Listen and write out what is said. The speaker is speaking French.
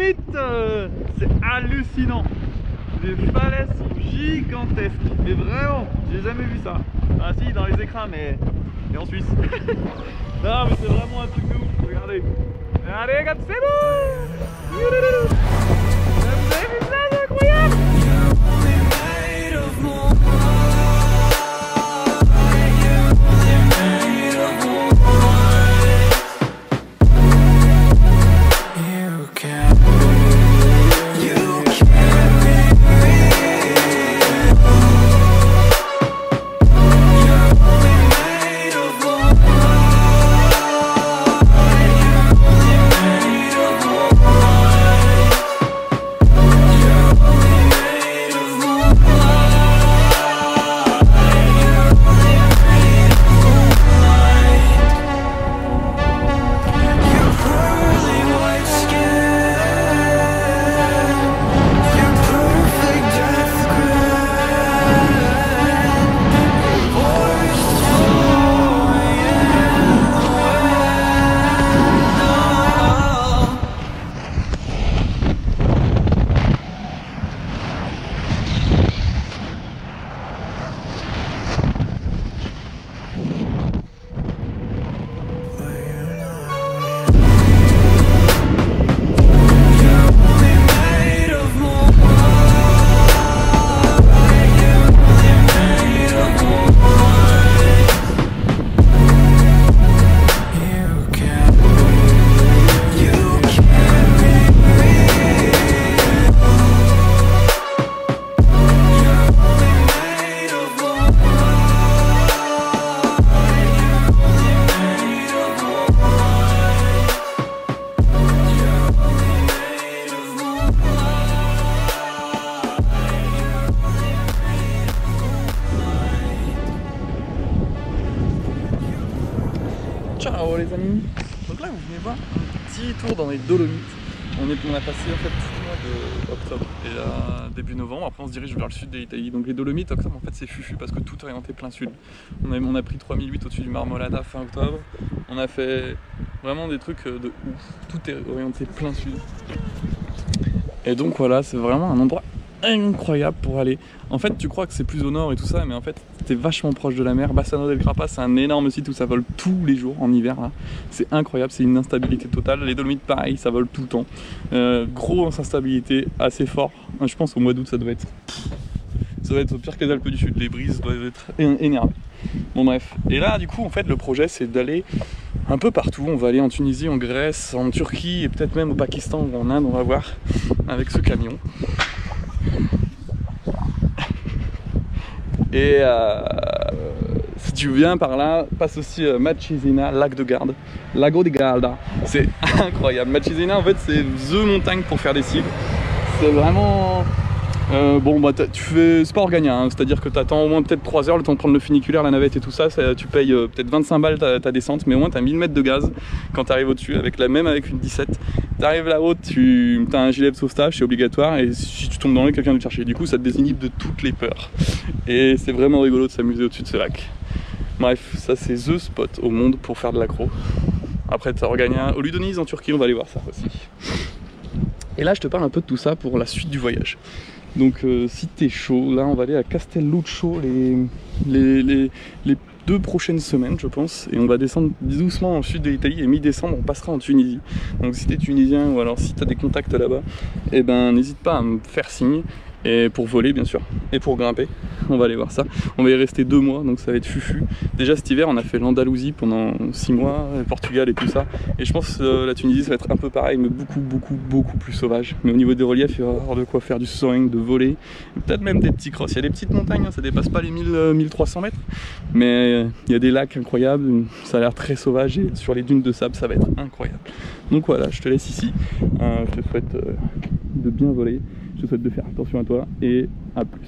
Dolomites, c'est hallucinant. Les falaises sont gigantesques, mais vraiment, j'ai jamais vu ça. Ah si, dans les écrins, mais en Suisse. Non, mais c'est vraiment un truc de ouf, regardez. Regardez comme c'est beau. Vous avez vu ça, c'est incroyable. Ciao les amis. Donc là vous venez voir un petit tour dans les Dolomites. On a passé en fait tout le mois d'octobre et là, début novembre. Après on se dirige vers le sud de l'Italie. Donc les Dolomites octobre en fait c'est fufu parce que tout est orienté plein sud. On a pris 3008 au-dessus du Marmolada fin octobre. On a fait vraiment des trucs de ouf. Tout est orienté plein sud. Et donc voilà, c'est vraiment un endroit incroyable pour aller. En fait tu crois que c'est plus au nord et tout ça, mais en fait t'es vachement proche de la mer. Bassano del Grappa c'est un énorme site où ça vole tous les jours en hiver là. C'est incroyable, c'est une instabilité totale. Les Dolomites pareil, ça vole tout le temps. Grosse instabilité, assez fort. Je pense au mois d'août ça doit être pire que les Alpes du Sud, les brises doivent être énervées. Bon bref, et là du coup en fait le projet c'est d'aller un peu partout. On va aller en Tunisie, en Grèce, en Turquie et peut-être même au Pakistan ou en Inde, on va voir avec ce camion. Et si tu viens par là, passe aussi Macesina, lac de Garde, Lago di Garda. C'est incroyable. Macesina en fait c'est the montagne pour faire des cygnes. C'est vraiment... bon bah tu fais sport gagnant, hein, c'est à dire que tu attends au moins peut-être 3 heures le temps de prendre le funiculaire, la navette et tout ça, tu payes peut-être 25 balles ta descente, mais au moins tu as 1000 mètres de gaz quand tu arrives au-dessus, même avec une 17. Tu arrives là-haut, tu as un gilet de sauvetage, c'est obligatoire, et si tu tombes dans l'eau, quelqu'un va te chercher. Du coup ça te désinhibe de toutes les peurs. Et c'est vraiment rigolo de s'amuser au-dessus de ce lac. Bref, ça c'est the spot au monde pour faire de l'accro. Après tu as regagné au Ludoniz en Turquie, on va aller voir ça aussi. Et là je te parle un peu de tout ça pour la suite du voyage. Donc si t'es chaud, là on va aller à Castelluccio les 2 prochaines semaines je pense. Et on va descendre doucement dans le sud de l'Italie et mi-décembre on passera en Tunisie. Donc si t'es tunisien ou alors si t'as des contacts là-bas, eh ben n'hésite pas à me faire signe. Et pour voler bien sûr, et pour grimper, on va aller voir ça. On va y rester 2 mois, donc ça va être fufu. Déjà cet hiver on a fait l'Andalousie pendant 6 mois, le Portugal et tout ça. Et je pense que la Tunisie ça va être un peu pareil, mais beaucoup plus sauvage. Mais au niveau des reliefs, il va y avoir de quoi faire du soaring, de voler, peut-être même des petits crosses. Il y a des petites montagnes, hein, ça dépasse pas les 1300 mètres. Mais il y a des lacs incroyables, ça a l'air très sauvage et sur les dunes de sable ça va être incroyable. Donc voilà, je te laisse ici. Je te souhaite de bien voler. Je te souhaite de faire attention à toi et à plus.